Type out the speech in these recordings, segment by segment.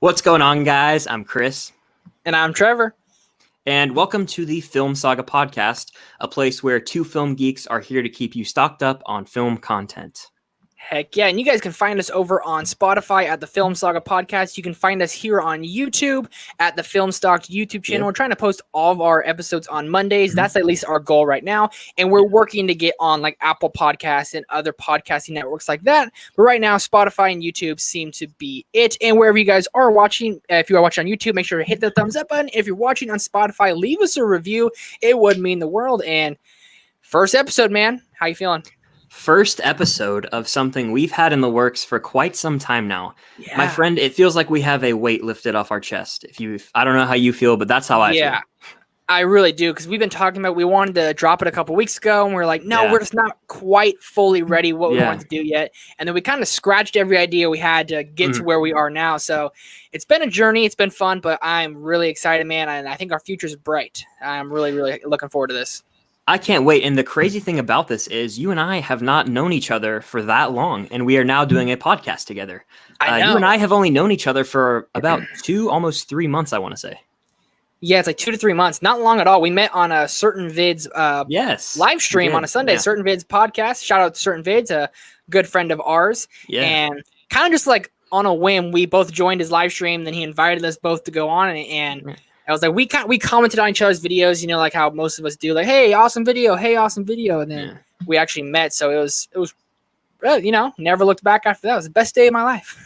What's going on, guys? I'm Chris. And I'm Trevor. And welcome to the Film Saga Podcast, a place where two film geeks are here to keep you stocked up on film content. Heck yeah, and you guys can find us over on Spotify at the Film Saga Podcast. You can find us here on YouTube at the Film Stock YouTube channel. We're trying to post all of our episodes on Mondays. That's at least our goal right now. And we're working to get on like Apple Podcasts and other podcasting networks like that. But right now, Spotify and YouTube seem to be it. And wherever you guys are watching, if you are watching on YouTube, make sure to hit the thumbs up button. If you're watching on Spotify, leave us a review. It would mean the world. And first episode, man, how you feeling? First episode of something we've had in the works for quite some time now. Yeah. My friend, it feels like we have a weight lifted off our chest. I don't know how you feel, but that's how I feel. I really do, because we've been talking about, we wanted to drop it a couple weeks ago, and we're like, no, we're just not quite fully ready what we want to do yet. And then we kind of scratched every idea we had to get to where we are now. So it's been a journey. It's been fun, but I'm really excited, man. And I think our future's bright. I'm really, really looking forward to this. I can't wait. And the crazy thing about this is you and I have not known each other for that long, and we are now doing a podcast together. You and I have only known each other for about almost 3 months, I want to say. Yeah, it's like 2 to 3 months. Not long at all. We met on a Certain Vids live stream on a Sunday. Certain Vids podcast. Shout out to Certain Vids, a good friend of ours. Yeah. And kind of just like on a whim, we both joined his live stream. Then he invited us both to go on, and I was like, we commented on each other's videos, you know, like how most of us do, like, hey, awesome video, and then we actually met. So it was, you know, never looked back after that. It was the best day of my life.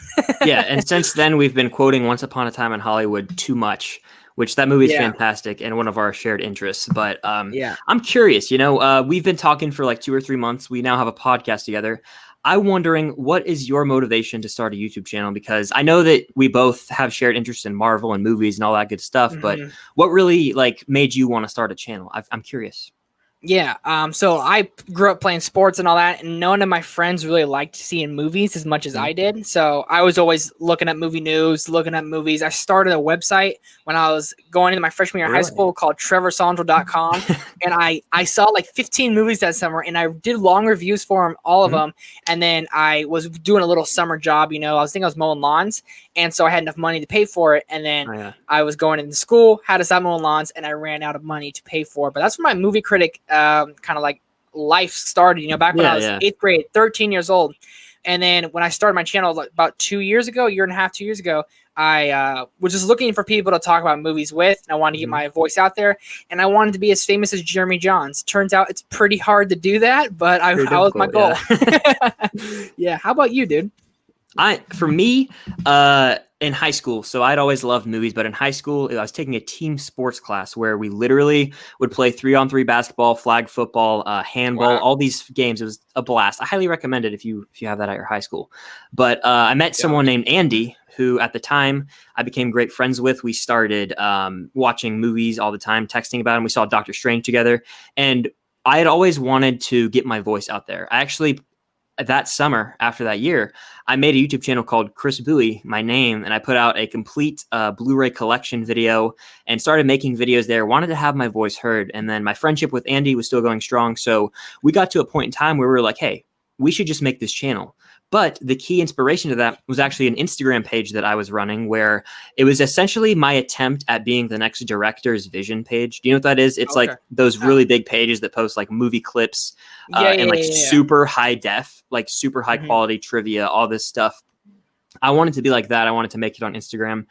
Yeah, and since then we've been quoting Once Upon a Time in Hollywood too much, which that movie is fantastic and one of our shared interests. But I'm curious, you know, we've been talking for like 2 or 3 months. We now have a podcast together. I'm wondering, what is your motivation to start a YouTube channel? Because I know that we both have shared interests in Marvel and movies and all that good stuff, but what really like made you want to start a channel? I'm curious. Yeah. So I grew up playing sports and all that, and none of my friends really liked seeing movies as much as I did. So I was always looking at movie news, looking at movies. I started a website when I was going into my freshman year of high school called trevorsandro.com. And I saw like 15 movies that summer, and I did long reviews for them, all of them. And then I was doing a little summer job, you know, I was mowing lawns. And so I had enough money to pay for it. And then I was going into school, had to stop mowing lawns, and I ran out of money to pay for it. But that's when my movie critic kind of like life started, you know, back when I was 8th grade, 13 years old. And then when I started my channel like about 2 years ago, 2 years ago, I was just looking for people to talk about movies with, and I wanted to get my voice out there, and I wanted to be as famous as Jeremy Jahns. Turns out it's pretty hard to do that, but that was my goal. Yeah. How about you, dude? For me, in high school, so I'd always loved movies, but in high school, I was taking a team sports class where we literally would play 3-on-3 basketball, flag football, handball, all these games. It was a blast. I highly recommend it if you have that at your high school. But I met someone named Andy, who at the time I became great friends with. We started watching movies all the time, texting about them. We saw Doctor Strange together, and I had always wanted to get my voice out there. I actually, that summer after that year, I made a YouTube channel called Chris Bowie, my name, and I put out a complete Blu-ray collection video and started making videos there. Wanted to have my voice heard. And then my friendship with Andy was still going strong. So we got to a point in time where we were like, hey, we should just make this channel. But the key inspiration to that was actually an Instagram page that I was running, where it was essentially my attempt at being the next director's vision page. Do you know what that is? It's like those really big pages that post like movie clips and super high def, like super high quality trivia, all this stuff. I wanted to be like that. I wanted to make it on Instagram.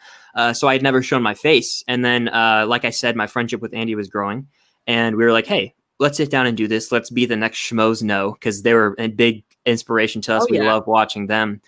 So I had never shown my face. And then, like I said, my friendship with Andy was growing, and we were like, hey, let's sit down and do this. Let's be the next Schmoes Know, because they were a big inspiration to us. We love watching them.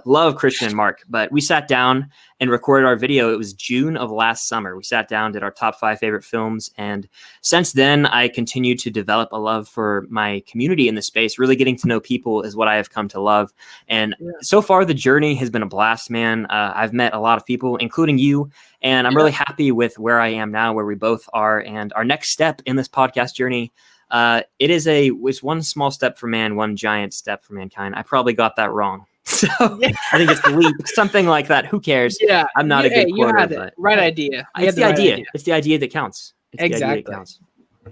Love Christian and Mark. But we sat down and recorded our video. It was June of last summer. We sat down, did our top 5 favorite films. And since then, I continued to develop a love for my community in the space. Really getting to know people is what I have come to love. And so far, the journey has been a blast, man. I've met a lot of people, including you. And I'm really happy with where I am now, where we both are. And our next step in this podcast journey, it's one small step for man, one giant step for mankind. I probably got that wrong. So I think it's leap, something like that. Who cares? Yeah, I'm not a good quoter. You had the right idea. It's the idea. It's the idea that counts. Exactly.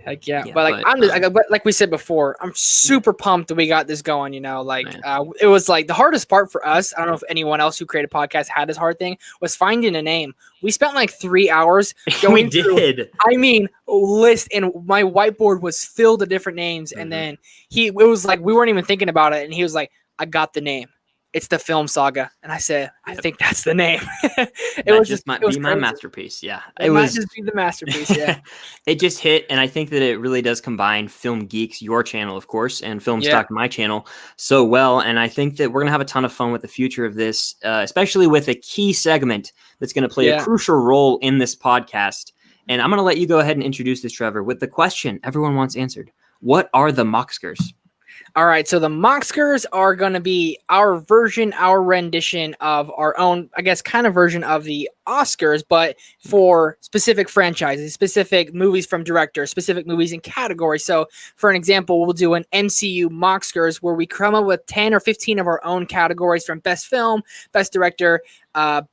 Heck yeah. But like but like we said before, I'm super pumped that we got this going, it was like the hardest part for us. I don't know if anyone else who created podcasts had this hard thing, was finding a name. We spent like 3 hours going through, list, and my whiteboard was filled with different names. And then it was like, we weren't even thinking about it. And he was like, I got the name. It's the Film Saga. And I said, I think that's the name. It might be my masterpiece. Yeah. It might just be the masterpiece. Yeah. It just hit. And I think that it really does combine Film Geeks, your channel, of course, and Film Stock, my channel, so well. And I think that we're going to have a ton of fun with the future of this, especially with a key segment that's going to play a crucial role in this podcast. And I'm going to let you go ahead and introduce this, Trevor, with the question everyone wants answered. What are the Mockskers? All right, so the Mockskers are going to be our rendition of our own, I guess, kind of version of the Oscars, but for specific franchises, specific movies from directors, specific movies in categories. So, for an example, we'll do an MCU Mockskers where we come up with 10 or 15 of our own categories, from best film, best director,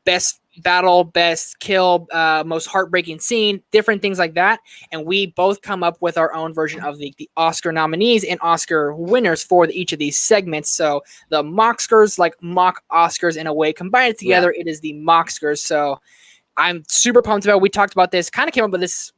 best battle, best kill, most heartbreaking scene, different things like that. And we both come up with our own version of the Oscar nominees and Oscar winners for each of these segments. So the Mockskers, like mock Oscars in a way, combine it together. It is the Mockskers. So I'm super pumped about it. We talked about this, kind of came up with this,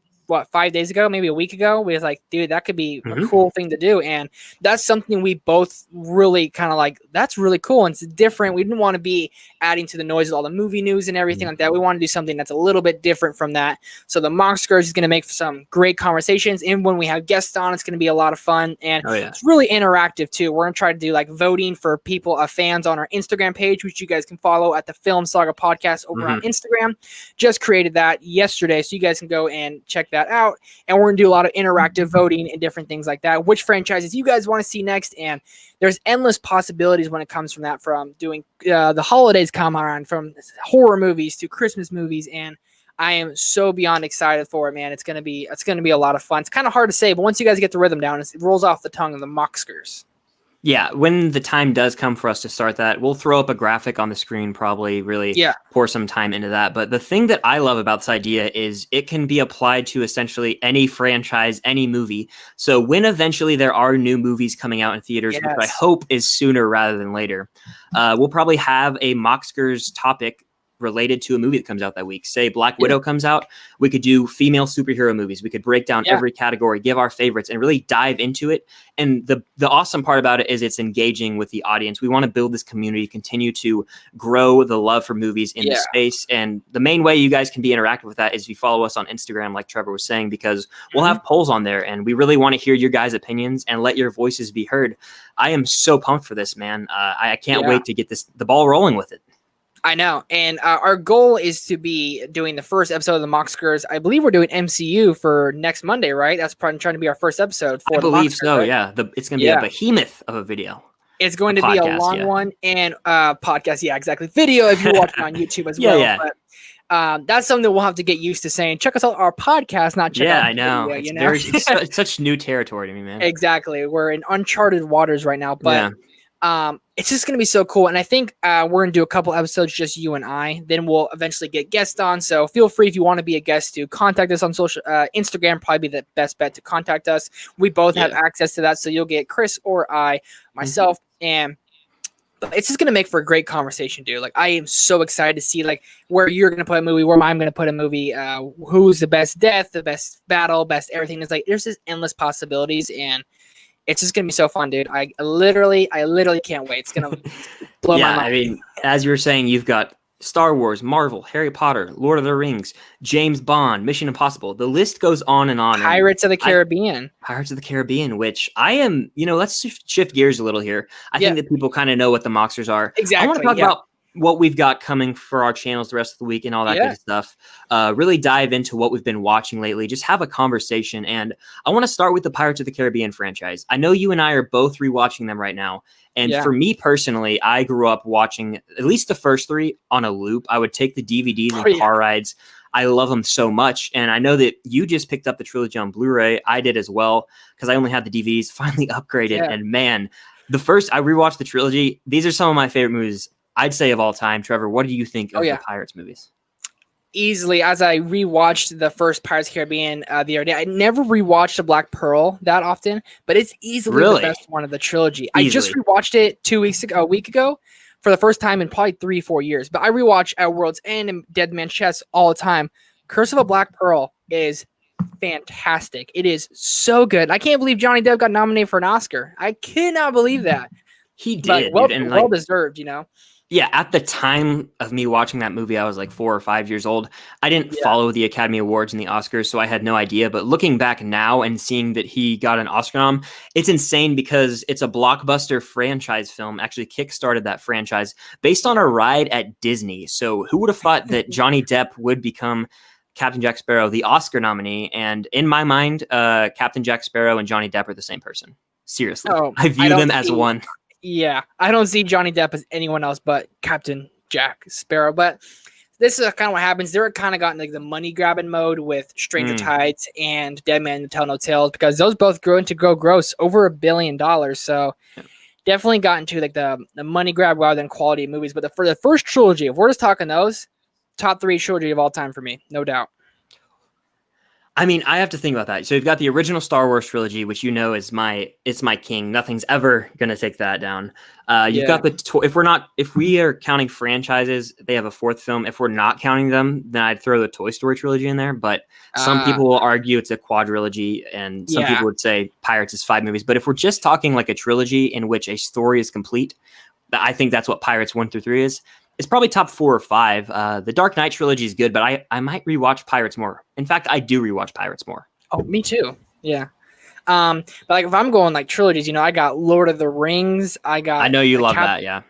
5 days ago, maybe a week ago. We was like, dude, that could be a cool thing to do. And that's something we both really kind of like, that's really cool. And it's different. We didn't want to be adding to the noise of all the movie news and everything like that. We want to do something that's a little bit different from that. So the Mockskers is going to make for some great conversations. And when we have guests on, it's going to be a lot of fun. And it's really interactive too. We're going to try to do like voting for people, fans on our Instagram page, which you guys can follow at the Film Saga Podcast over on Instagram. Just created that yesterday. So you guys can go and check that out, and we're gonna do a lot of interactive voting and different things like that, which franchises you guys want to see next. And there's endless possibilities when it comes from that, from doing the holidays come around, from horror movies to Christmas movies, and I am so beyond excited for it, man. It's gonna be a lot of fun. It's kind of hard to say, but once you guys get the rhythm down, it rolls off the tongue of the Mockskers. Yeah, when the time does come for us to start that, we'll throw up a graphic on the screen, probably really pour some time into that. But the thing that I love about this idea is it can be applied to essentially any franchise, any movie. So when eventually there are new movies coming out in theaters, which I hope is sooner rather than later, we'll probably have a Mockskers topic related to a movie that comes out that week. Say Black Widow comes out, we could do female superhero movies. We could break down every category, give our favorites, and really dive into it. And the awesome part about it is it's engaging with the audience. We want to build this community, continue to grow the love for movies in the space. And the main way you guys can be interactive with that is if you follow us on Instagram, like Trevor was saying, because we'll have polls on there, and we really want to hear your guys' opinions and let your voices be heard. I am so pumped for this, man. I can't wait to get the ball rolling with it. I know. And our goal is to be doing the first episode of the Mockskers. I believe we're doing MCU for next Monday, right? That's probably trying to be our first episode for I believe so, right? Yeah. It's going to be a behemoth of a video. It's going to be a long one, and podcast. Yeah, exactly. Video if you're watching on YouTube as well. Yeah. But that's something that we'll have to get used to saying. Check us out our podcast, not check out I know. Video, it's such new territory to me, man. Exactly. We're in uncharted waters right now, but it's just going to be so cool. And I think we're going to do a couple episodes, just you and I. Then we'll eventually get guests on. So feel free, if you want to be a guest, to contact us on social Instagram. Probably be the best bet to contact us. We both have access to that. So you'll get Chris or myself. And it's just going to make for a great conversation, dude. Like, I am so excited to see like where you're going to put a movie, where I'm going to put a movie, who's the best death, the best battle, best everything. It's like, there's just endless possibilities, and it's just going to be so fun, dude. I literally can't wait. It's going to blow my mind. I mean, as you were saying, you've got Star Wars, Marvel, Harry Potter, Lord of the Rings, James Bond, Mission Impossible. The list goes on and on. Pirates of the Caribbean. Which I am, let's shift gears a little here. I think that people kind of know what the Mockskers are. Exactly. I want to talk about what we've got coming for our channels the rest of the week and all that good stuff. Really dive into what we've been watching lately. Just have a conversation. And I want to start with the Pirates of the Caribbean franchise. I know you and I are both rewatching them right now. And for me personally, I grew up watching at least the first three on a loop. I would take the DVDs and car rides. I love them so much. And I know that you just picked up the trilogy on Blu-ray. I did as well, because I only had the DVDs, finally upgraded. And man, I rewatched the trilogy. These are some of my favorite movies, I'd say, of all time. Trevor, what do you think of the Pirates movies? easily, as I rewatched the first Pirates of the Caribbean the other day, I never rewatched The Black Pearl that often, but it's easily the best one of the trilogy. Easily. I just rewatched it a week ago, for the first time in probably 3-4 years. But I rewatch At World's End and Dead Man's Chest all the time. Curse of a Black Pearl is fantastic. It is so good. I can't believe Johnny Depp got nominated for an Oscar. I cannot believe that. He did. Well deserved, Yeah, at the time of me watching that movie, I was like 4 or 5 years old. I didn't follow the Academy Awards and the Oscars, so I had no idea. But looking back now and seeing that he got an Oscar nom, it's insane because it's a blockbuster franchise film. Actually, kickstarted that franchise based on a ride at Disney. So who would have thought that Johnny Depp would become Captain Jack Sparrow, the Oscar nominee? And in my mind, Captain Jack Sparrow and Johnny Depp are the same person. Seriously, I view them as one. Yeah, I don't see Johnny Depp as anyone else but Captain Jack Sparrow. But this is kind of what happens. They're kind of got in like the money grabbing mode with Stranger Tides and Dead Man Tell No Tales, because those both grew gross over $1 billion. So definitely got into like the money grab rather than quality of movies. But for the first trilogy, if we're just talking those, top 3 trilogy of all time for me, no doubt. I mean, I have to think about that. So you've got the original Star Wars trilogy, which is my king. Nothing's ever gonna take that down. You've got if we are counting franchises, they have a 4th film. If we're not counting them, then I'd throw the Toy Story trilogy in there. But some people will argue it's a quadrilogy, and some people would say Pirates is 5 movies. But if we're just talking like a trilogy in which a story is complete, I think that's what Pirates 1 through 3 is. It's probably top 4 or 5. The Dark Knight trilogy is good, but I might rewatch Pirates more. In fact, I do rewatch Pirates more. Oh, me too. Yeah. But like if I'm going like trilogies, I got Lord of the Rings. I know you love that, yeah.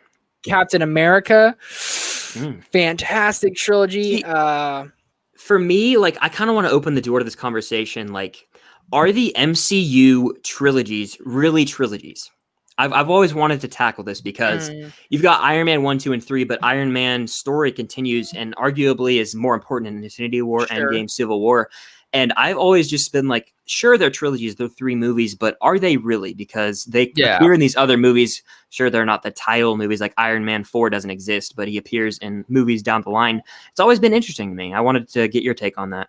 Captain America. Fantastic trilogy. For me, like I kind of want to open the door to this conversation. Like, are the MCU trilogies really trilogies? I've always wanted to tackle this because you've got Iron Man 1, 2, and 3, but Iron Man's story continues and arguably is more important in Infinity War, Endgame, Civil War. And I've always just been like, sure, they're trilogies, they're 3 movies, but are they really? Because they appear in these other movies. Sure, they're not the title movies, like Iron Man 4 doesn't exist, but he appears in movies down the line. It's always been interesting to me. I wanted to get your take on that.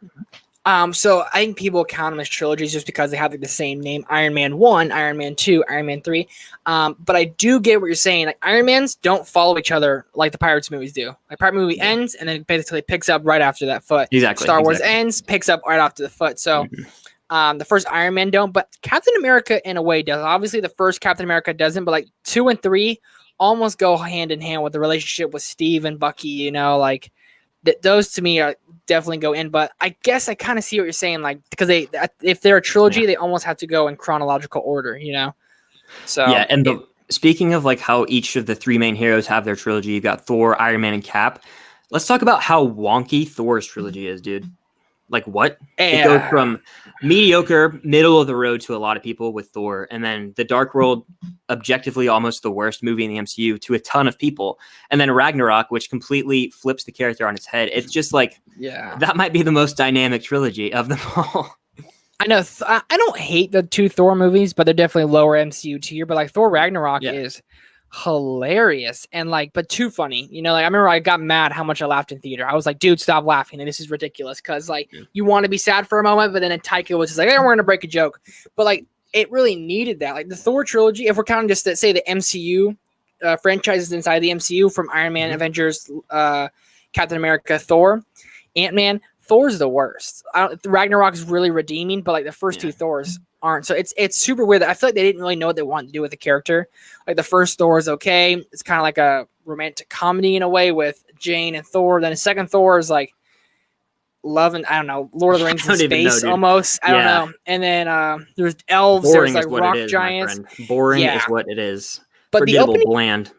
So I think people count them as trilogies just because they have like the same name: Iron Man 1, Iron Man 2, Iron Man 3. But I do get what you're saying. Like Iron Mans don't follow each other like the Pirates movies do. Like Pirate movie ends and then basically picks up right after that foot. Exactly. Star Wars ends, picks up right after the foot. So the first Iron Man don't, but Captain America in a way does. Obviously the first Captain America doesn't, but like 2 and 3 almost go hand in hand with the relationship with Steve and Bucky, like those to me are definitely go in. But I guess I kind of see what you're saying, like, because if they're a trilogy, they almost have to go in chronological order, So yeah, and speaking of like how each of the 3 main heroes have their trilogy, you've got Thor, Iron Man, and Cap. Let's talk about how wonky Thor's trilogy is, dude. Like what? It goes from mediocre, middle of the road to a lot of people with Thor, and then The Dark World, objectively almost the worst movie in the MCU to a ton of people, and then Ragnarok, which completely flips the character on its head. It's just like, that might be the most dynamic trilogy of them all. I know. I don't hate the 2 Thor movies, but they're definitely lower MCU tier. But like Thor Ragnarok is hilarious and but too funny. I remember I got mad how much I laughed in theater. I was like, dude, stop laughing, and this is ridiculous, because you want to be sad for a moment, but then Taika was just like, hey, we're gonna break a joke. But it really needed that. Like the Thor trilogy, if we're counting just to say the MCU franchises inside the MCU, from Iron Man, Avengers, Captain America, Thor, Ant-Man, Thor's the worst. Ragnarok is really redeeming, but the first 2 Thors aren't. So it's super weird. I feel like they didn't really know what they wanted to do with the character. Like the first Thor is okay. It's kind of like a romantic comedy in a way with Jane and Thor. Then the second Thor is like love and, I don't know, Lord of the Rings in space almost. I don't know. And then there's elves. Boring there's is what rock it is, giants. Boring is what it is. But forgettable, bland.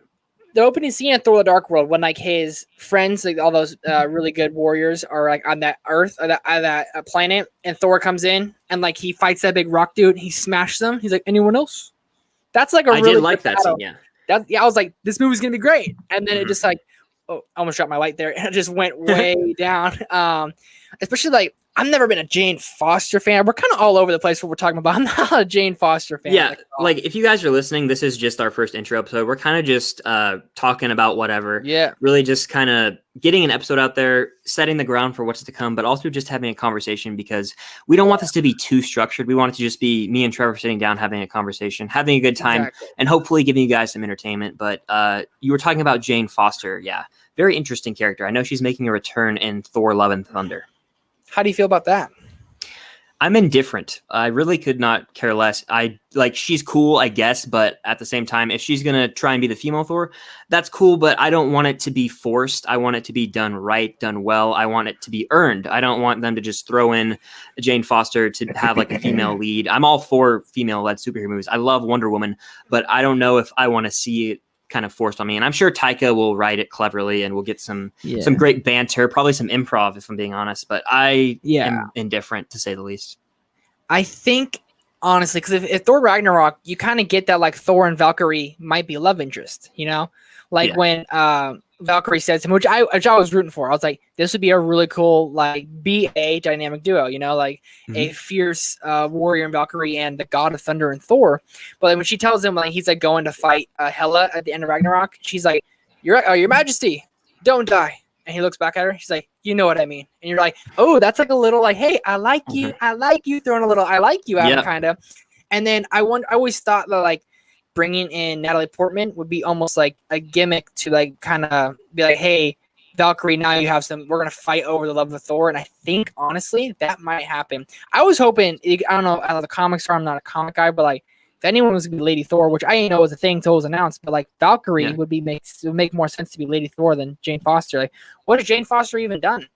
The opening scene of Thor: The Dark World, when his friends, all those really good warriors, are on that Earth or that planet, and Thor comes in and he fights that big rock dude. He smashes them. He's like, anyone else? That's a really. I did like that scene. Yeah. I was like, this movie's gonna be great, and then it just oh, I almost dropped my light there, and it just went way down. especially like I've never been a Jane Foster fan. We're kind of all over the place what we're talking about. I'm not a Jane Foster fan. Yeah, like if you guys are listening, this is just our first intro episode. We're kind of just talking about whatever. Yeah. Really just kind of getting an episode out there, setting the ground for what's to come, but also just having a conversation because we don't want this to be too structured. We want it to just be me and Trevor sitting down, having a conversation, having a good time, and hopefully giving you guys some entertainment. But you were talking about Jane Foster. Yeah, very interesting character. I know she's making a return in Thor: Love and Thunder. How do you feel about that? I'm indifferent. I really could not care less. She's cool, I guess, but at the same time, if she's going to try and be the female Thor, that's cool, but I don't want it to be forced. I want it to be done right, done well. I want it to be earned. I don't want them to just throw in Jane Foster to have like a female lead. I'm all for female-led superhero movies. I love Wonder Woman, but I don't know if I want to see it kind of forced on me. And I'm sure Taika will write it cleverly and we'll get some great banter, probably some improv if I'm being honest, but I am indifferent to say the least. I think honestly, because if Thor Ragnarok, you kind of get that like Thor and Valkyrie might be love interest, you know, like when Valkyrie said to him, which I was rooting for. I was like, this would be a really cool like BA dynamic duo, you know, like a fierce warrior in Valkyrie and the god of thunder and Thor. But like, when she tells him like he's like going to fight Hela at the end of Ragnarok, she's like, your Majesty, don't die. And he looks back at her. She's like, you know what I mean. And you're like, oh, that's like a little like, hey, I like you, throwing a little I like you out kind of. And then I always thought that like bringing in Natalie Portman would be almost like a gimmick to like kind of be like, hey, Valkyrie, now you have we're going to fight over the love of Thor. And I think, honestly, that might happen. I was hoping, I don't know, the comics are, I'm not a comic guy, but like, if anyone was going to be Lady Thor, which I didn't know was a thing until it was announced, but like Valkyrie would make more sense to be Lady Thor than Jane Foster. Like, what has Jane Foster even done?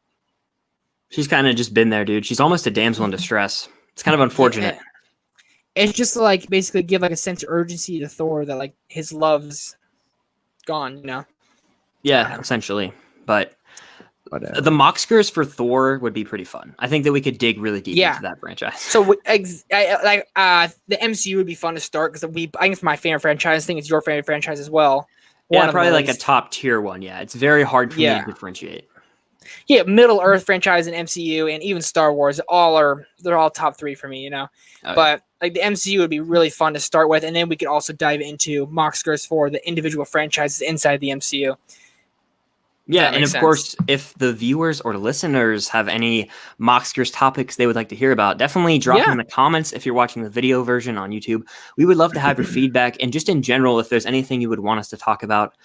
She's kind of just been there, dude. She's almost a damsel in distress. It's kind of unfortunate. It's just like basically give like a sense of urgency to Thor that like his love's gone, you know? Yeah, essentially. But the Moxkers for Thor would be pretty fun. I think that we could dig really deep into that franchise. So the MCU would be fun to start because I think it's my favorite franchise. I think it's your favorite franchise as well. Yeah, probably like a top tier one. Yeah, it's very hard for me to differentiate. Yeah, Middle Earth franchise and MCU and even Star Wars, they're all top 3 for me, you know. But like the MCU would be really fun to start with, and then we could also dive into Moxkers for the individual franchises inside the MCU. Yeah, and of course, if the viewers or listeners have any Moxkers topics they would like to hear about, definitely drop them in the comments if you're watching the video version on YouTube. We would love to have your feedback, and just in general, if there's anything you would want us to talk about,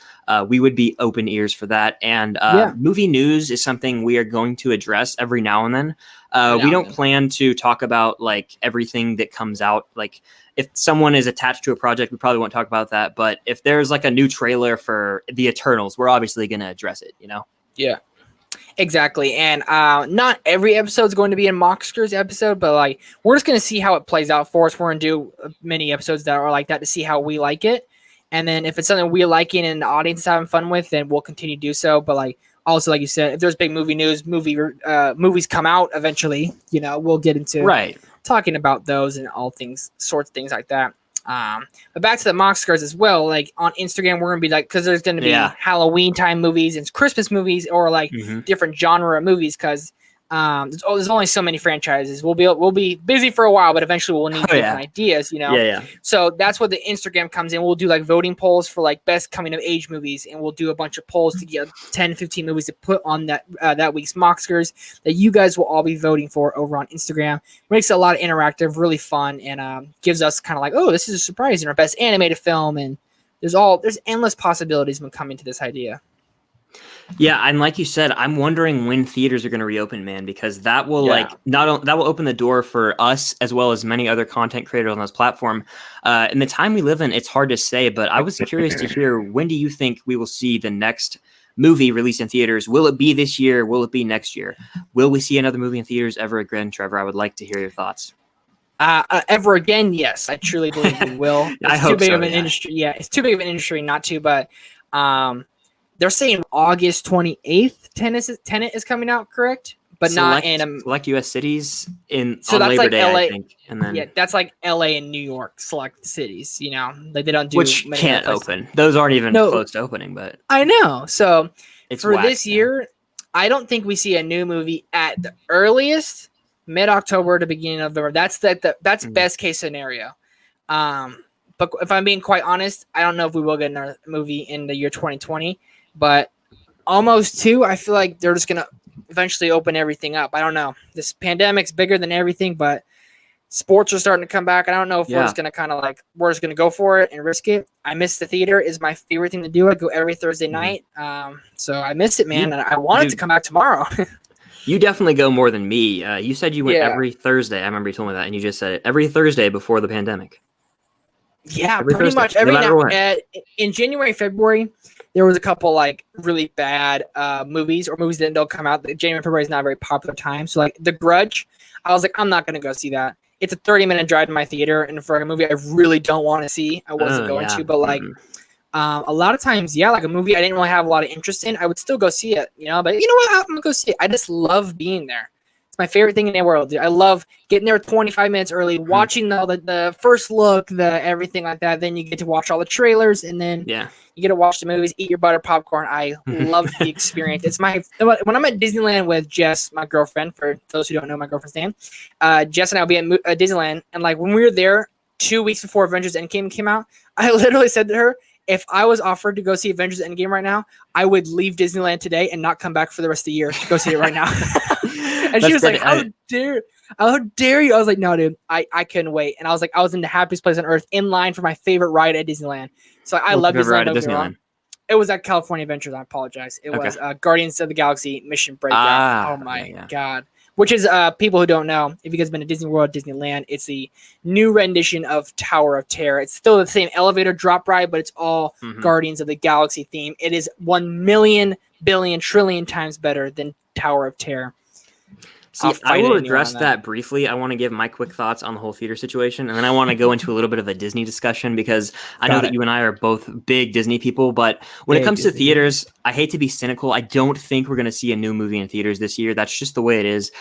we would be open ears for that. And movie news is something we are going to address every now and then. We don't plan to talk about like everything that comes out. Like if someone is attached to a project, we probably won't talk about that. But if there's like a new trailer for the Eternals, we're obviously going to address it, you know? Yeah, exactly. And not every episode is going to be a Moxkers episode, but like we're just going to see how it plays out for us. We're going to do many episodes that are like that to see how we like it. And then if it's something we liking and the audience is having fun with, then we'll continue to do so. But like, also, like you said, if there's big movie news, movies come out eventually, you know, we'll get into talking about those and all sorts of things like that. But back to the Moxkers as well, like on Instagram, we're going to be like, because there's going to be Halloween time movies and Christmas movies or like different genre movies because there's only so many franchises. We'll be busy for a while, but eventually we'll need different ideas, you know? Yeah. So that's what the Instagram comes in. We'll do like voting polls for like best coming of age movies, and we'll do a bunch of polls to get 10, 15 movies to put on that week's Moxkers that you guys will all be voting for over on Instagram. Makes it a lot of interactive, really fun, and gives us kind of like, oh, this is a surprise in our best animated film, and there's endless possibilities when coming to this idea. Yeah, and like you said, I'm wondering when theaters are going to reopen, man, because that will that will open the door for us as well as many other content creators on this platform. In the time we live in, it's hard to say, but I was curious to hear, when do you think we will see the next movie released in theaters? Will it be this year? Will it be next year? Will we see another movie in theaters ever again, Trevor? I would like to hear your thoughts. Ever again? Yes, I truly believe we will. It's too big of an industry. Yeah, it's too big of an industry not to, but they're saying August 28th, Tenet is coming out, correct? But not in select U.S. cities on that's Labor like Day, LA, I think. And then that's like L.A. and New York select cities. You know, like they don't do which can't open. Those aren't even close to opening. But I know. So it's for this year, I don't think we see a new movie at the earliest mid-October to beginning of November. That's that's best case scenario. But if I'm being quite honest, I don't know if we will get another movie in the year 2020. But almost two, I feel like they're just gonna eventually open everything up. I don't know. This pandemic's bigger than everything, but sports are starting to come back. I don't know if we're just gonna we're just gonna go for it and risk it. I miss the theater. Is my favorite thing to do. I go every Thursday night. So I miss it, man, and I want it to come back tomorrow. You definitely go more than me. You said you went every Thursday. I remember you told me that, and you just said it every Thursday before the pandemic. Yeah, pretty Thursday, much every now. In January, February, there was a couple like really bad movies or movies that don't come out. January, February is not a very popular time. So like The Grudge, I was like, I'm not gonna go see that. It's a 30-minute drive to my theater, and for a movie I really don't want to see, I wasn't going to. But like, a lot of times, like a movie I didn't really have a lot of interest in, I would still go see it, you know. But you know what? I'm gonna go see it. I just love being there. It's my favorite thing in the world, dude. I love getting there 25 minutes early, watching the first look, the everything like that. Then you get to watch all the trailers, and then you get to watch the movies, eat your butter popcorn. I love the experience. It's when I'm at Disneyland with Jess, my girlfriend. For those who don't know my girlfriend's name, Jess and I will be at Disneyland, and like when we were there 2 weeks before Avengers Endgame came out, I literally said to her, if I was offered to go see Avengers Endgame right now, I would leave Disneyland today and not come back for the rest of the year to go see it right now. And she was like, how dare you? I was like, no, dude, I couldn't wait. And I was like, I was in the happiest place on earth in line for my favorite ride at Disneyland. So I love Disneyland. It was at California Adventures. I apologize. It was Guardians of the Galaxy Mission Breakout. Oh my God. Which is, people who don't know, if you guys have been to Disney World, Disneyland, it's the new rendition of Tower of Terror. It's still the same elevator drop ride, but it's all Guardians of the Galaxy theme. It is 1 million, billion, trillion times better than Tower of Terror. See, I will address that briefly. I want to give my quick thoughts on the whole theater situation, and then I want to go into a little bit of a Disney discussion because I know that you and I are both big Disney people, but when it comes to theaters, I hate to be cynical. I don't think we're going to see a new movie in theaters this year. That's just the way it is.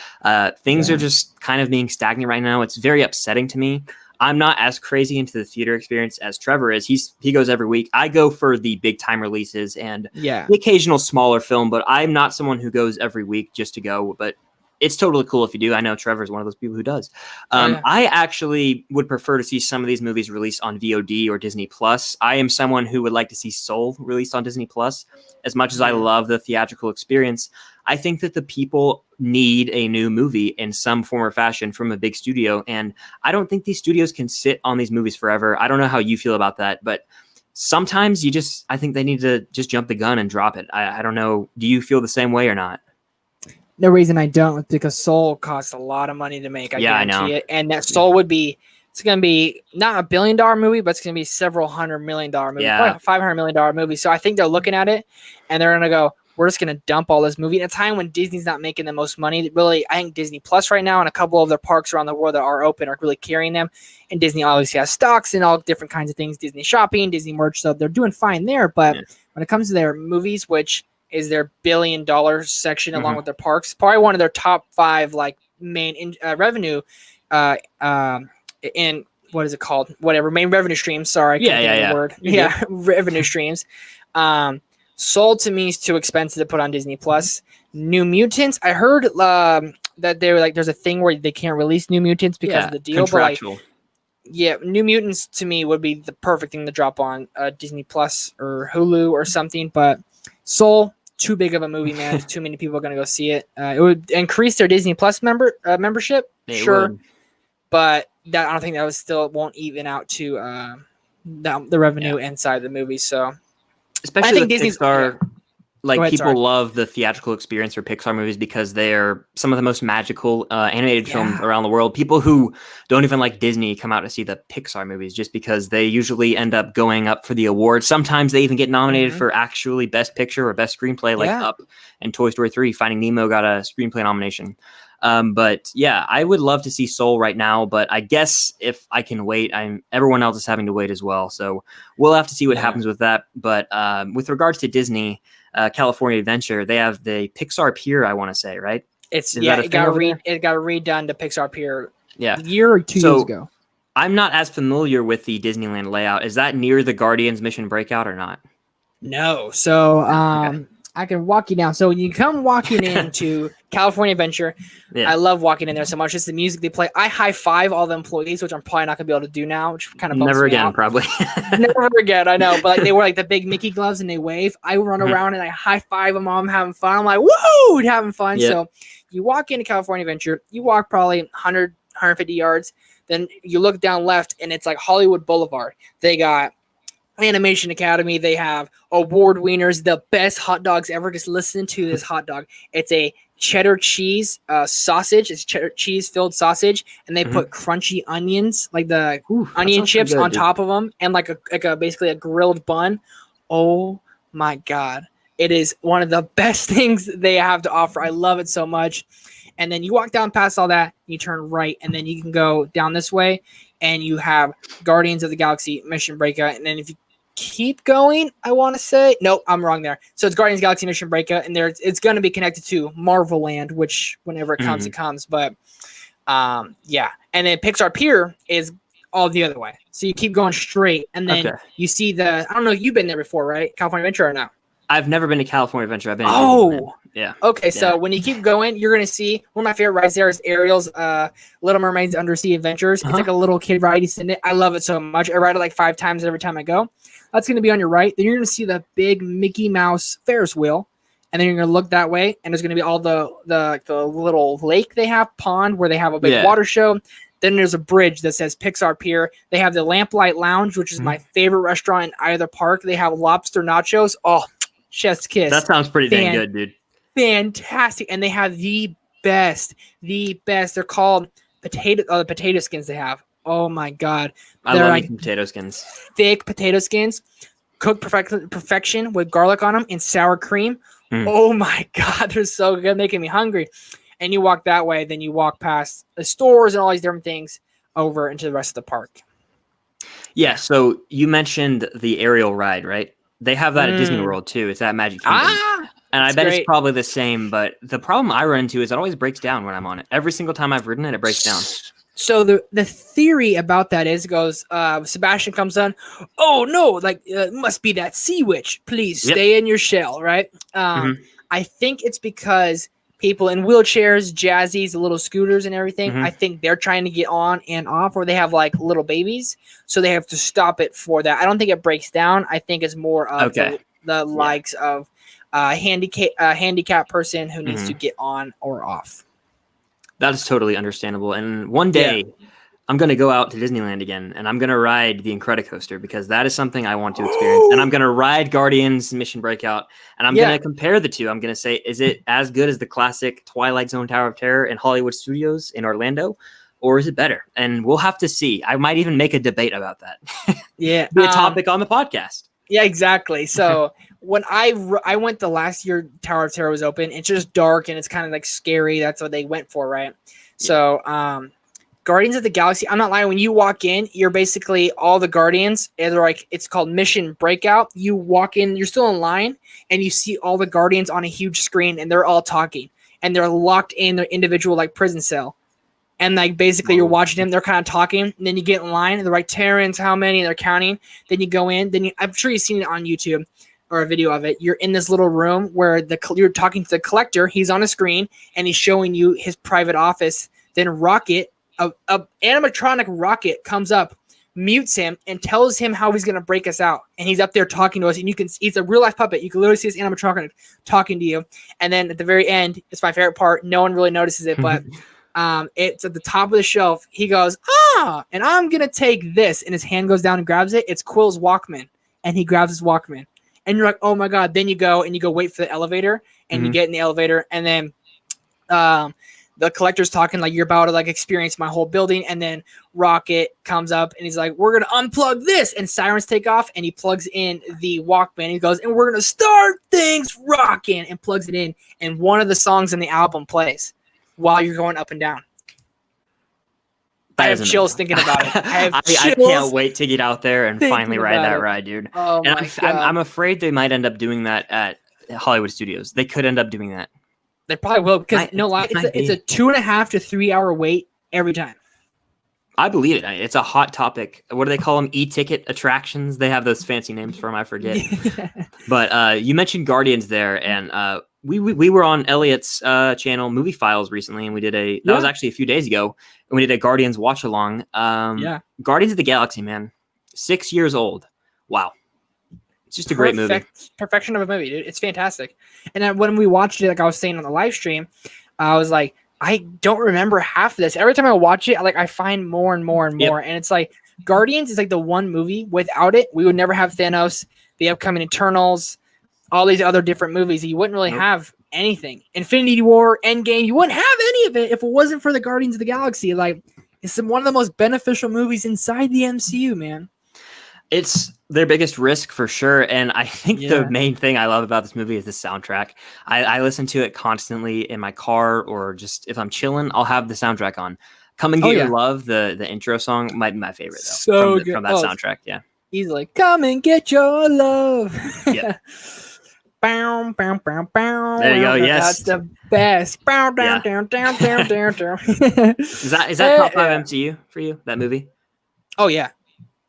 Things are just kind of being stagnant right now. It's very upsetting to me. I'm not as crazy into the theater experience as Trevor is. He goes every week. I go for the big time releases and the occasional smaller film, but I'm not someone who goes every week just to go, but it's totally cool if you do. I know Trevor's one of those people who does. I actually would prefer to see some of these movies released on VOD or Disney Plus. I am someone who would like to see Soul released on Disney Plus. As much as I love the theatrical experience, I think that the people need a new movie in some form or fashion from a big studio. And I don't think these studios can sit on these movies forever. I don't know how you feel about that, but sometimes I think they need to just jump the gun and drop it. I don't know. Do you feel the same way or not? No reason I don't is because Soul costs a lot of money to make. I guarantee it. And that Soul it's going to be not $1 billion movie, but it's going to be several $100 million movie, $500 million movie. So I think they're looking at it and they're going to go, we're just going to dump all this movie at a time when Disney's not making the most money. Really, I think Disney Plus right now and a couple of their parks around the world that are open are really carrying them. And Disney obviously has stocks and all different kinds of things, Disney shopping, Disney merch. So they're doing fine there. But when it comes to their movies, which is their $1 billion section along with their parks, probably one of their top 5 like main revenue in what is it called? Whatever, main revenue streams. Sorry, I can't think of the word. Yeah, revenue streams. Soul to me is too expensive to put on Disney Plus. New Mutants, I heard that they were like, there's a thing where they can't release New Mutants because of the deal. Contractual. But New Mutants to me would be the perfect thing to drop on Disney Plus or Hulu or something. But Soul, too big of a movie, man. There's too many people are going to go see it. It would increase their Disney Plus membership, sure, but that I don't think that won't even out to the revenue inside the movie. So, especially I think Disney's Pixar, people love the theatrical experience for Pixar movies because they're some of the most magical animated films around the world. People who don't even like Disney come out to see the Pixar movies just because they usually end up going up for the awards. Sometimes they even get nominated for actually Best Picture or Best Screenplay, like Up and Toy Story 3. Finding Nemo got a screenplay nomination. But yeah, I would love to see Soul right now, but I guess if I can wait, everyone else is having to wait as well. So we'll have to see what happens with that. But with regards to Disney, California Adventure, they have the Pixar Pier, I want to say, right? It got redone to Pixar Pier a year or 2 years ago. I'm not as familiar with the Disneyland layout. Is that near the Guardians Mission Breakout or not? No. So I can walk you down. So when you come walking into California Adventure, I love walking in there so much. It's the music they play. I high five all the employees, which I'm probably not gonna be able to do now, which kind of bumps Never me again, out. probably. Never again, I know. But like they wear like the big Mickey gloves and they wave. I run around and I high five them all. I'm having fun. I'm like, woo, having fun. Yep. So you walk into California Adventure, you walk probably 100, 150 yards. Then you look down left and it's like Hollywood Boulevard. They got Animation Academy. They have award winners, the best hot dogs ever. Just listen to this hot dog. It's a cheddar cheese sausage. It's cheddar cheese filled sausage, and they put crunchy onions, like the onion chips, on top of them, and like a basically a grilled bun. Oh my god, it is one of the best things they have to offer. I love it so much. And then you walk down past all that, you turn right, and then you can go down this way, and you have Guardians of the Galaxy Mission Breakout. And then if you keep going, I want to say, nope, I'm wrong there. So it's Guardians of the Galaxy Mission Breakout, and it's going to be connected to Marvel Land, which whenever it comes, it comes. But yeah, and then Pixar Pier is all the other way. So you keep going straight, and then you see I don't know, you've been there before, right? California Adventure or no? I've never been to California Adventure. I've been. Yeah. Okay, so when you keep going, you're gonna see one of my favorite rides there is Ariel's Little Mermaid's Undersea Adventures. It's like a little kid ride. He's in it. I love it so much. I ride it like 5 times every time I go. That's gonna be on your right. Then you're gonna see the big Mickey Mouse Ferris wheel, and then you're gonna look that way, and there's gonna be all the little lake they have, pond where they have a big water show. Then there's a bridge that says Pixar Pier. They have the Lamplight Lounge, which is my favorite restaurant in either park. They have lobster nachos. Oh, chef's kiss. That sounds pretty dang good, dude. Fantastic. And they have the best. They're called potato skins they have. Oh my god. They're like potato skins. Thick potato skins, cooked perfection with garlic on them and sour cream. Oh my god, they're so good, making me hungry. And you walk that way, then you walk past the stores and all these different things over into the rest of the park. Yeah, so you mentioned the aerial ride, right? They have that at Disney World too. It's at Magic Kingdom. And I bet it's probably the same, but the problem I run into is it always breaks down when I'm on it. Every single time I've ridden it, it breaks down. So the theory about that is, Sebastian comes on, oh no, like it must be that sea witch. Please stay in your shell, right? I think it's because people in wheelchairs, jazzies, the little scooters and everything, I think they're trying to get on and off, or they have like little babies, so they have to stop it for that. I don't think it breaks down. I think it's more of the likes of handicap person who needs to get on or off. That is totally understandable. And one day I'm going to go out to Disneyland again, and I'm going to ride the Incredicoaster because that is something I want to experience. And I'm going to ride Guardians Mission Breakout, and I'm going to compare the two. I'm going to say, is it as good as the classic Twilight Zone Tower of Terror in Hollywood Studios in Orlando, or is it better? And we'll have to see. I might even make a debate about that. Be a topic on the podcast. Yeah, exactly. So when I went the last year Tower of Terror was open, it's just dark and it's kind of like scary. That's what they went for, right? So Guardians of the Galaxy, I'm not lying, when you walk in, you're basically all the Guardians, and they're like, it's called Mission Breakout. You walk in, you're still in line, and you see all the Guardians on a huge screen, and they're all talking, and they're locked in their individual like prison cell. And like basically you're watching them, they're kind of talking, and then you get in line, and they're like, Terrence, how many? And they're counting. Then you go in, I'm sure you've seen it on YouTube or a video of it. You're in this little room where you're talking to the collector. He's on a screen, and he's showing you his private office. Then Rocket, a animatronic Rocket, comes up, mutes him, and tells him how he's going to break us out. And he's up there talking to us, and he's a real life puppet. You can literally see this animatronic talking to you. And then at the very end, it's my favorite part. No one really notices it, but it's at the top of the shelf. He goes, and I'm going to take this. And his hand goes down and grabs it. It's Quill's Walkman. And he grabs his Walkman. And you're like, oh my God. Then you go wait for the elevator, and you get in the elevator, and then the collector's talking like you're about to like experience my whole building. And then Rocket comes up and he's like, we're going to unplug this, and sirens take off, and he plugs in the Walkman. He goes, and we're going to start things rocking, and plugs it in. And one of the songs in the album plays while you're going up and down. I have chills thinking about it. I can't wait to get out there and finally ride that ride, dude. Oh, and I'm afraid they might end up doing that at Hollywood Studios. They could end up doing that. They probably will, because it's a 2.5 to 3 hour wait every time. I believe it. It's a hot topic. What do they call them? E-ticket attractions. They have those fancy names for them. I forget. But you mentioned Guardians there, and we were on Elliot's channel, Movie Files, recently, and we did that was actually a few days ago, and we did a Guardians watch along. Guardians of the Galaxy, man, 6 years old. Wow, it's just a great movie. Perfection of a movie, dude. It's fantastic. And then when we watched it, like I was saying on the live stream, I was like, I don't remember half of this. Every time I watch it, I find more and more and more. And it's like Guardians is like the one movie. Without it, we would never have Thanos, the upcoming Eternals, all these other different movies. You wouldn't really have anything. Infinity War, Endgame, you wouldn't have any of it if it wasn't for the Guardians of the Galaxy. Like, it's one of the most beneficial movies inside the MCU, man. It's their biggest risk for sure. And I think the main thing I love about this movie is the soundtrack. I listen to it constantly in my car, or just if I'm chilling, I'll have the soundtrack on. Come and Get Your Love, the intro song, might be my favorite, though. From that soundtrack, yeah. Easily. Come and get your love. Yeah. Bow, bow, bow, bow. There you go, yes. That's the best. Bow, down, down, down, down, down, down. Is that top 5 MCU for you, that movie? Oh, yeah.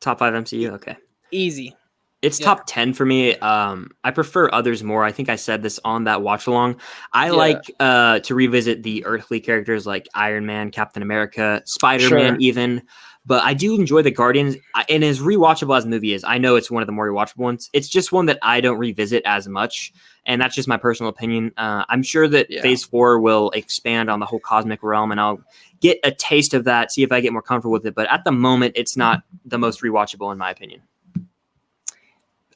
Top 5 MCU? Okay. Easy. It's top 10 for me. I prefer others more. I think I said this on that watch along. I like to revisit the earthly characters like Iron Man, Captain America, Spider-Man even. But I do enjoy the Guardians. And as rewatchable as the movie is, I know it's one of the more rewatchable ones. It's just one that I don't revisit as much. And that's just my personal opinion. I'm sure that Phase 4 will expand on the whole cosmic realm, and I'll get a taste of that, see if I get more comfortable with it. But at the moment, it's not the most rewatchable in my opinion.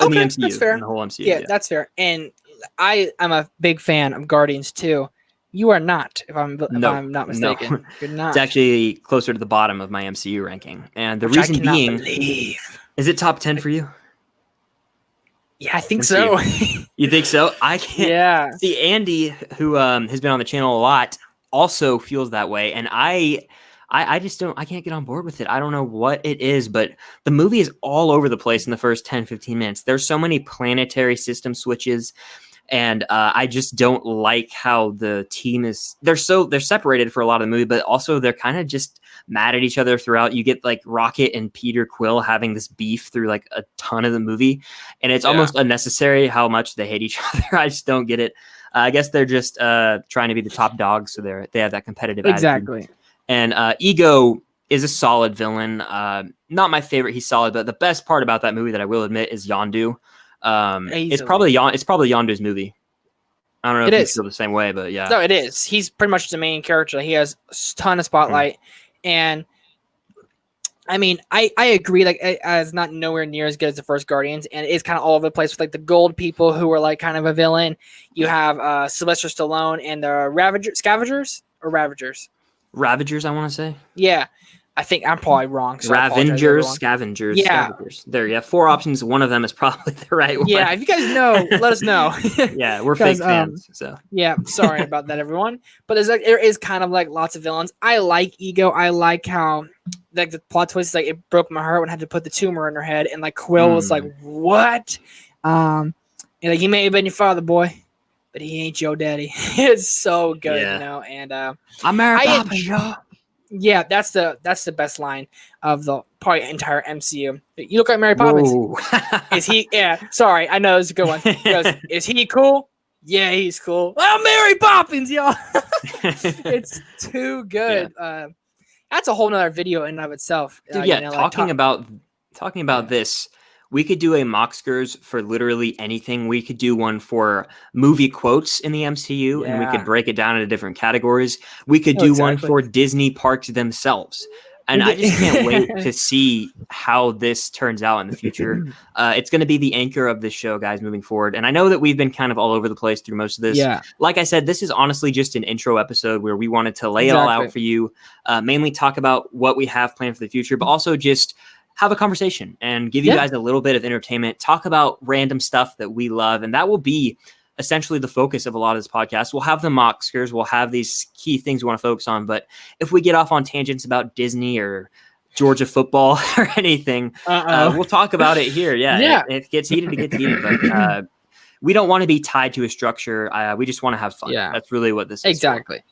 In the MCU, that's fair. In the whole MCU. Yeah, that's fair. And I'm a big fan of Guardians too. You are not, if I'm not mistaken. No. You're not. It's actually closer to the bottom of my MCU ranking. And the reason being, is it top 10 for you? Yeah, I think so. You think so? I can't. Yeah. See, Andy, who has been on the channel a lot, also feels that way. And I just don't, I can't get on board with it. I don't know what it is, but the movie is all over the place in the first 10, 15 minutes. There's so many planetary system switches. And I just don't like how the team is. They're separated for a lot of the movie, but also they're kind of just mad at each other throughout. You get like Rocket and Peter Quill having this beef through like a ton of the movie, and it's almost unnecessary how much they hate each other. I just don't get it. I guess they're just trying to be the top dog, so they have that competitive attitude. And Ego is a solid villain. Not my favorite. He's solid, but the best part about that movie that I will admit is Yondu. It's probably Yondu's movie. I don't know if you feel the same way, but yeah. No, it is. He's pretty much the main character. He has a ton of spotlight, and I mean, I agree. Like, it's not nowhere near as good as the first Guardians, and it's kind of all over the place with like the gold people who are like kind of a villain. You have Sylvester Stallone and the Ravagers, I want to say. Yeah. I think I'm probably wrong. So Ravengers, Scavengers, Scavengers. There you have 4 options. One of them is probably the right one. Yeah, if you guys know, let us know. Yeah, we're fake fans. So yeah, sorry about that, everyone. But there is kind of like lots of villains. I like Ego. I like how like the plot twist is like it broke my heart when I had to put the tumor in her head, and like Quill was like, "What?" And like, he may have been your father, boy, but he ain't your daddy. It's so good, you know. And I'm Mary Poppins. Yeah, that's the best line of the probably entire MCU. You look like Mary Poppins. Is he? Yeah, sorry, I know it's a good one. He goes, is he cool? Yeah, he's cool. Oh, Mary Poppins, y'all. It's too good. Yeah. That's a whole nother video in and of itself. Dude, talking about this. We could do a Mockskers for literally anything. We could do one for movie quotes in the MCU, and we could break it down into different categories. We could do one for Disney parks themselves. And I just can't wait to see how this turns out in the future. It's going to be the anchor of this show, guys, moving forward. And I know that we've been kind of all over the place through most of this. Yeah. Like I said, this is honestly just an intro episode where we wanted to lay it all out for you, mainly talk about what we have planned for the future, but also just have a conversation and give you guys a little bit of entertainment, talk about random stuff that we love. And that will be essentially the focus of a lot of this podcast. We'll have the Mockskers, we'll have these key things we want to focus on. But if we get off on tangents about Disney or Georgia football or anything, we'll talk about it here. Yeah. It gets heated, but we don't want to be tied to a structure. We just want to have fun. Yeah. That's really what this is. Exactly.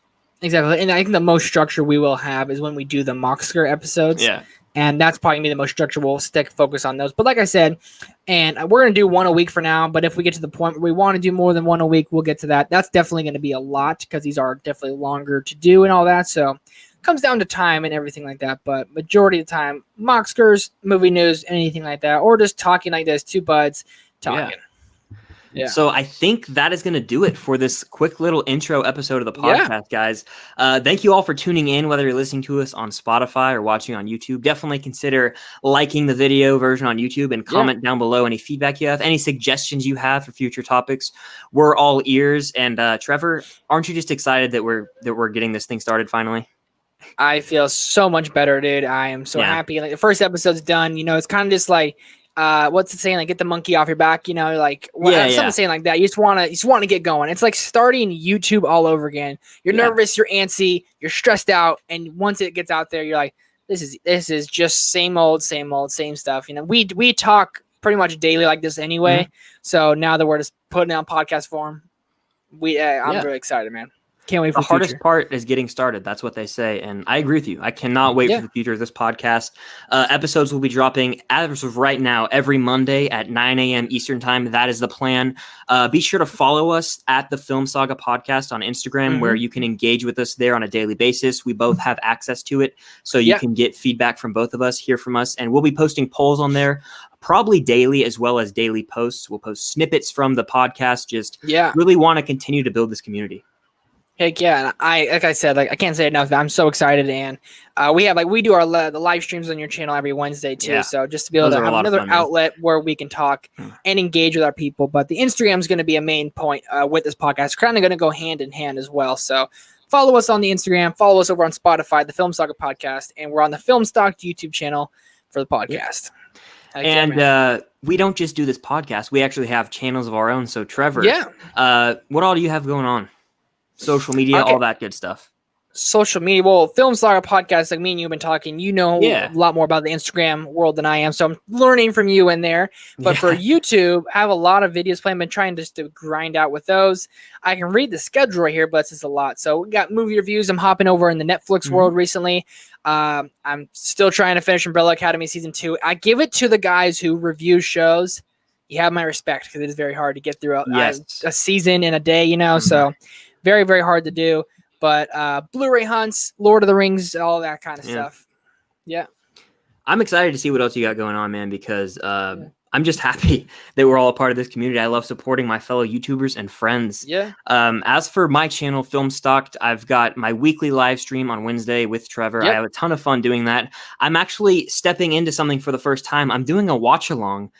Exactly. And I think the most structure we will have is when we do the Moxker episodes. Yeah. And that's probably going to be the most structure. We'll focus on those. But like I said, and we're going to do one a week for now. But if we get to the point where we want to do more than one a week, we'll get to that. That's definitely going to be a lot because these are definitely longer to do and all that. So it comes down to time and everything like that. But majority of the time, Moxkers, movie news, anything like that, or just talking like this, two buds talking. Yeah. So I think that is going to do it for this quick little intro episode of the podcast, guys. Thank you all for tuning in, whether you're listening to us on Spotify or watching on YouTube. Definitely consider liking the video version on YouTube and comment down below any feedback you have, any suggestions you have for future topics. We're all ears. And Trevor, aren't you just excited that we're getting this thing started finally? I feel so much better, dude. I am so happy. Like the first episode's done. It's kind of just like. What's it saying? Like, get the monkey off your back, like something saying like that. You just want to get going. It's like starting YouTube all over again. You're nervous, you're antsy, you're stressed out. And once it gets out there, you're like, this is just same stuff. We talk pretty much daily like this anyway. Mm-hmm. So now that we're just putting it on podcast form, I'm really excited, man. Can't wait for the hardest part is getting started. That's what they say. And I agree with you. I cannot wait for the future of this podcast. Episodes will be dropping as of right now every Monday at 9 a.m. Eastern time. That is the plan. Be sure to follow us at the Film Saga Podcast on Instagram, where you can engage with us there on a daily basis. We both have access to it. So you can get feedback from both of us, hear from us. And we'll be posting polls on there. Probably daily as well as daily posts. We'll post snippets from the podcast. Just really want to continue to build this community. Heck yeah, and like I said, I can't say enough. I'm so excited, and we do the live streams on your channel every Wednesday too. So just to be able to have another outlet where we can talk and engage with our people. But the Instagram is going to be a main point with this podcast. Kind of going to go hand in hand as well. So follow us on the Instagram, follow us over on Spotify, the Film Saga Podcast, and we're on the Film Stock YouTube channel for the podcast. And we don't just do this podcast; we actually have channels of our own. So Trevor, what all do you have going on? Social media, all that good stuff. Social media. Well, Film Saga Podcast, like me and you have been talking, a lot more about the Instagram world than I am. So I'm learning from you in there. But for YouTube, I have a lot of videos planned. I've been trying just to grind out with those. I can read the schedule right here, but it's just a lot. So we got movie reviews. I'm hopping over in the Netflix world recently. I'm still trying to finish Umbrella Academy Season 2. I give it to the guys who review shows. You have my respect because it is very hard to get through a season in a day, so... Very, very hard to do, but Blu-ray hunts, Lord of the Rings, all that kind of stuff. Yeah. I'm excited to see what else you got going on, man, because I'm just happy that we're all a part of this community. I love supporting my fellow YouTubers and friends. Yeah. As for my channel, Film Stocked, I've got my weekly live stream on Wednesday with Trevor. I have a ton of fun doing that. I'm actually stepping into something for the first time. I'm doing a watch-along.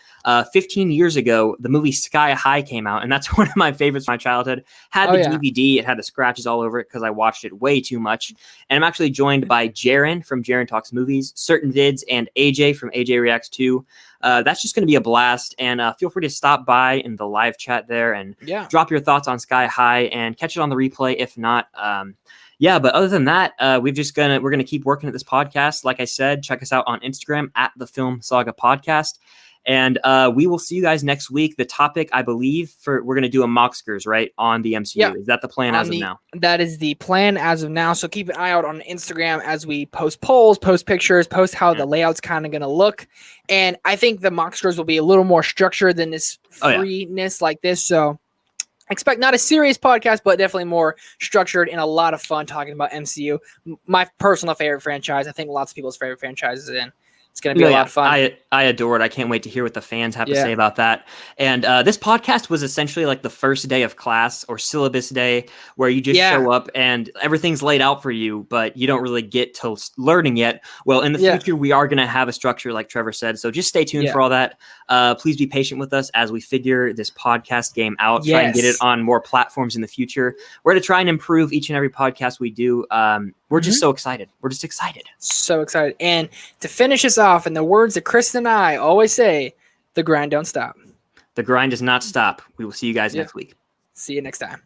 15 years ago, the movie Sky High came out, and that's one of my favorites from my childhood. Had the DVD. It had the scratches all over it because I watched it way too much. And I'm actually joined by Jaren from Jaren Talks Movies, Certain Vids, and AJ from AJ Reacts 2. That's just going to be a blast, and feel free to stop by in the live chat there and drop your thoughts on Sky High and catch it on the replay if not. But other than that, we're going to keep working at this podcast. Like I said, check us out on Instagram at the Film Saga Podcast. And we will see you guys next week. The topic, I believe, we're going to do a Moxkers, right, on the MCU. Yeah. Is that the plan as of now? That is the plan as of now. So keep an eye out on Instagram as we post polls, post pictures, post how the layout's kind of going to look. And I think the Moxkers will be a little more structured than this freeness like this. So expect not a serious podcast, but definitely more structured and a lot of fun talking about MCU. My personal favorite franchise. I think lots of people's favorite franchises in. It's going to be a lot of fun. I adore it. I can't wait to hear what the fans have to say about that. And this podcast was essentially like the first day of class or syllabus day where you just show up and everything's laid out for you, but you don't really get to learning yet. Well, in the future, we are going to have a structure like Trevor said. So just stay tuned for all that. Please be patient with us as we figure this podcast game out, try and get it on more platforms in the future. We're going to try and improve each and every podcast we do. We're just so excited. We're just excited. So excited. And to finish us off, in the words that Chris and I always say, the grind don't stop. The grind does not stop. We will see you guys next week. See you next time.